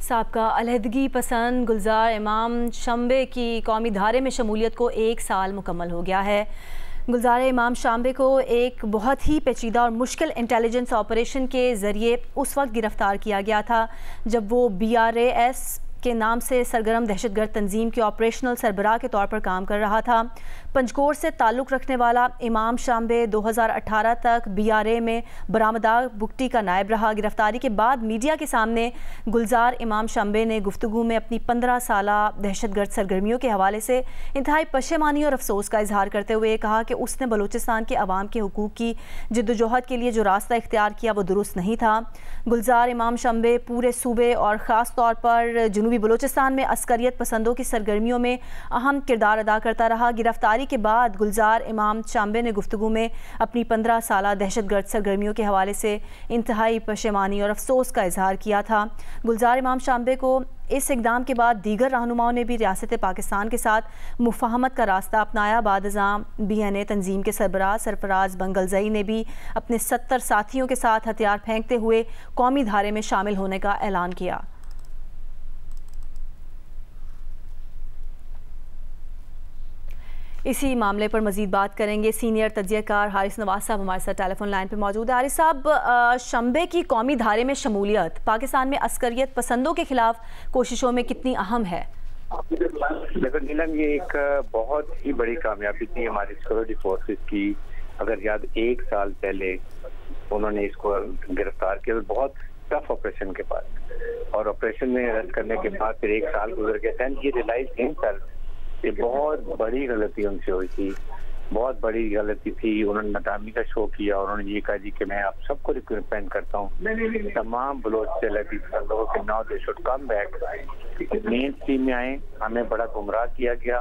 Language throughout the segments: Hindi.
साबका अलहदगी पसंद गुलजार इमाम शांबे की कौमी धारे में शमूलियत को 1 साल मुकम्मल हो गया है। गुलजार इमाम शांबे को एक बहुत ही पेचीदा और मुश्किल इंटेलिजेंस ऑपरेशन के ज़रिए उस वक्त गिरफ़्तार किया गया था जब वो BRAS के नाम से सरगर्म दहशतगर्द तंजीम के ऑपरेशनल सरबराह के तौर पर काम कर रहा था। पंजकोर से ताल्लुक़ रखने वाला इमाम शांबे 2018 तक BRA में बरामदा बुकटी का नायब रहा। गिरफ्तारी के बाद मीडिया के सामने गुलजार इमाम शांबे ने गुफ्तगू में अपनी 15 साला दहशतगर्द सरगर्मियों के हवाले से इंतहाई पशेमानी और अफसोस का इजहार करते हुए कहा कि उसने बलूचिस्तान के अवाम के हुकूक की जद्दोजहद के लिए जो रास्ता इख्तियार किया वो दुरुस्त नहीं था। गुलजार इमाम शांबे पूरे सूबे और ख़ास तौर पर जनूबी बलूचिस्तान में अस्करियत पसंदों की सरगर्मियों में अहम किरदार अदा करता रहा। गिरफ्तारी के बाद गुलजार इमाम शांबे ने गुफ्तगू में अपनी 15 साला दहशतगर्द सरगर्मियों के हवाले से इंतहाई पशेमानी और अफसोस का इजहार किया था। गुलजार इमाम शांबे को इस इक़दाम के बाद दीगर रहनुमाओं ने भी रियासत पाकिस्तान के साथ मुफाहमत का रास्ता अपनाया। बाद-ए-ज़ाम BNA तंजीम के सरबराह सरफराज बंगलजई ने भी अपने 70 साथियों के साथ हथियार फेंकते हुए कौमी धारे में शामिल होने का ऐलान किया। इसी मामले पर मजीद बात करेंगे। सीनियर तज्ज़ियाकार हारिस नवाज साहब हमारे साथ टेलीफोन लाइन पर मौजूद है। हारिस साहब, शांबे की कौमी धारे में शमूलियत पाकिस्तान में अस्करियत पसंदों के खिलाफ कोशिशों में कितनी अहम है? देखो नीलम, ये एक बहुत ही बड़ी कामयाबी थी हमारी सिक्योरिटी फोर्सेस की। अगर याद 1 साल पहले उन्होंने इसको गिरफ्तार किया, बहुत टफ ऑपरेशन के बाद, और ऑपरेशन में रद्द करने के बाद फिर 1 साल गुजर गया। ये रियलाइज हिमसेल्फ ये बहुत बड़ी गलती उनसे हुई थी, बहुत बड़ी गलती थी। उन्होंने नाकामी का शो किया और उन्होंने ये कहा जी कि मैं आप सबको रिकमेंड करता हूँ तमाम बलोच से लगी लोगों के now they should come back, main stream में आए। हमें बड़ा गुमराह किया गया।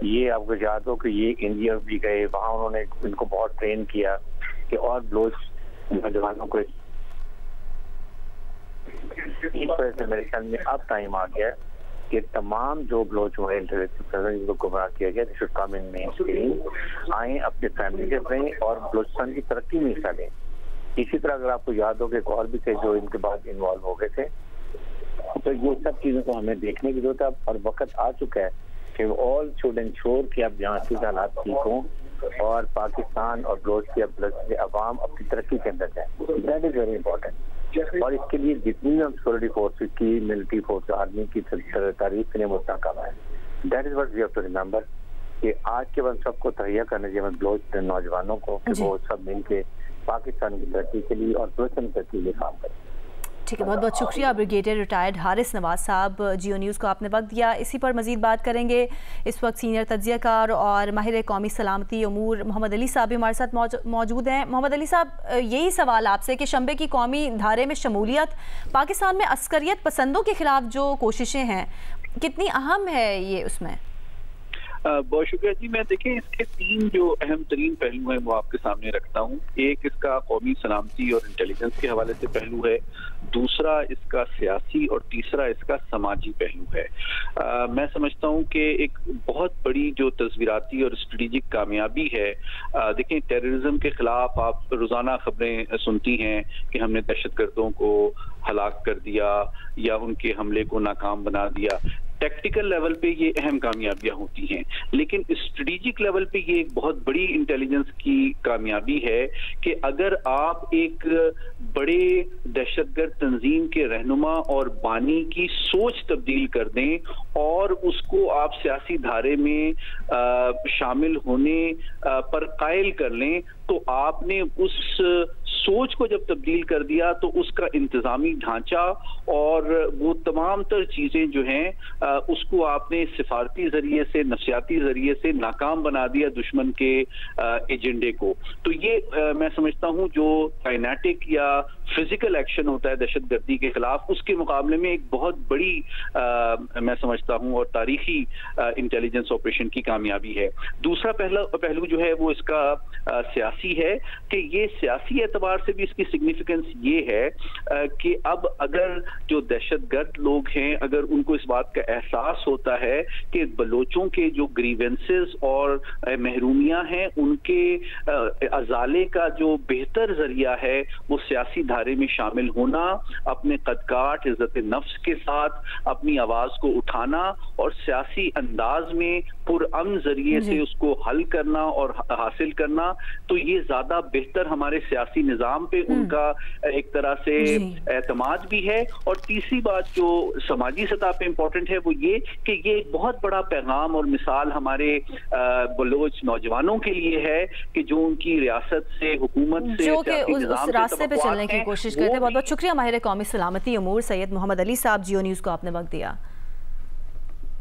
ये आपको याद हो कि ये इंडिया भी गए, वहाँ उन्होंने इनको बहुत ट्रेन किया कि और बलोच नौजवानों को। इस वजह से मेरे ख्याल में अब टाइम आ गया कि तमाम जो बलोच हुए जिनको गुमराह किया गया, should come in main stream, आए अपने फैमिली के रहें और बलोचिस्तान की तरक्की में हिस्सा लें। इसी तरह अगर आपको याद हो कि और भी थे जो इनके बाद इन्वॉल्व हो गए थे, तो ये सब चीज़ों को हमें देखने की जरूरत है और वक्त आ चुका है कि ऑल शुड इंश्योर कि अब यहाँ से हालात ठीक हों और पाकिस्तान और बलोच की अवाम अपनी तरक्की के अंदर जाए। That is very important. और इसके लिए जितनी भी हम सिक्योरिटी फोर्सेस की, मिलिट्री फोर्स, आर्मी की तारीफ करने में उतना कम है। That is what we have to remember कि आज के बाद सबको तहैया करना चाहिए बलोच नौजवानों को कि वो सब मिलके पाकिस्तान की तरक्की के लिए और बलोचिस्तान की तरक्की के लिए काम करें। ठीक है, बहुत बहुत शुक्रिया ब्रिगेडियर रिटायर्ड हारिस नवाज साहब, जियो न्यूज़ को आपने वक्त दिया। इसी पर मजीद बात करेंगे। इस वक्त सीनियर तज्ज़ियाकार और माहिर कौमी सलामती उमूर मोहम्मद अली साहब भी हमारे साथ मौजूद हैं। मोहम्मद अली साहब, यही सवाल आपसे कि शांबे की कौमी धारे में शमूलियत पाकिस्तान में अस्करियत पसंदों के खिलाफ जो कोशिशें हैं कितनी अहम है ये उसमें? बहुत शुक्रिया जी। मैं देखें इसके 3 जो अहम तरीन पहलू हैं वो आपके सामने रखता हूँ। एक इसका कौमी सलामती और इंटेलिजेंस के हवाले से पहलू है, दूसरा इसका सियासी और तीसरा इसका समाजी पहलू है। मैं समझता हूँ कि एक बहुत बड़ी जो तस्वीराती और स्ट्रेटेजिक कामयाबी है। देखें, टेररिज्म के खिलाफ आप रोजाना खबरें सुनती हैं कि हमने दहशतगर्दों को हलाक कर दिया या उनके हमले को नाकाम बना दिया। टैक्टिकल लेवल पे ये अहम कामयाबियां होती हैं, लेकिन स्ट्रेटेजिक लेवल पे ये एक बहुत बड़ी इंटेलिजेंस की कामयाबी है कि अगर आप एक बड़े दहशतगर्द तंजीम के रहनुमा और बानी की सोच तब्दील कर दें और उसको आप सियासी धारे में शामिल होने पर कायल कर लें, तो आपने उस सोच को जब तब्दील कर दिया तो उसका इंतजामी ढांचा और वो तमाम तर चीजें जो हैं उसको आपने सिफारती जरिए से, नफसियाती जरिए से नाकाम बना दिया दुश्मन के एजेंडे को। तो ये मैं समझता हूं जो काइनेटिक या फिजिकल एक्शन होता है दहशतगर्दी के खिलाफ, उसके मुकाबले में एक बहुत बड़ी मैं समझता हूं और तारीखी इंटेलिजेंस ऑपरेशन की कामयाबी है। दूसरा पहलू जो है वो इसका सियासी है कि ये सियासी एतबार एतबार से भी इसकी सिग्निफिकेंस ये है कि अब अगर जो दहशतगर्द लोग हैं, अगर उनको इस बात का एहसास होता है कि बलोचों के जो ग्रीवेंसेस और महरूमियां हैं, उनके अजाले का जो बेहतर जरिया है वो सियासी धारे में शामिल होना, अपने कदकाठ इज्जत नफ्स के साथ अपनी आवाज को उठाना और सियासी अंदाज में पुरअमन जरिए से उसको हल करना और हासिल करना, तो ये ज्यादा बेहतर हमारे सियासी निजाम पे उनका एक तरह से एतमाद भी है। और तीसरी बात जो समाजी सतह पे इम्पोर्टेंट है वो ये कि ये एक बहुत बड़ा पैगाम और मिसाल हमारे बलोच नौजवानों के लिए है कि जो उनकी रियासत से, हुकूमत से, जो कि उस रास्ते पे चलने की कोशिश करते हैं। बहुत बहुत शुक्रिया माहिर कौमी सलामती उमूर सैयद मोहम्मद अली साहब, जियो न्यूज़ को आपने वक्त दिया।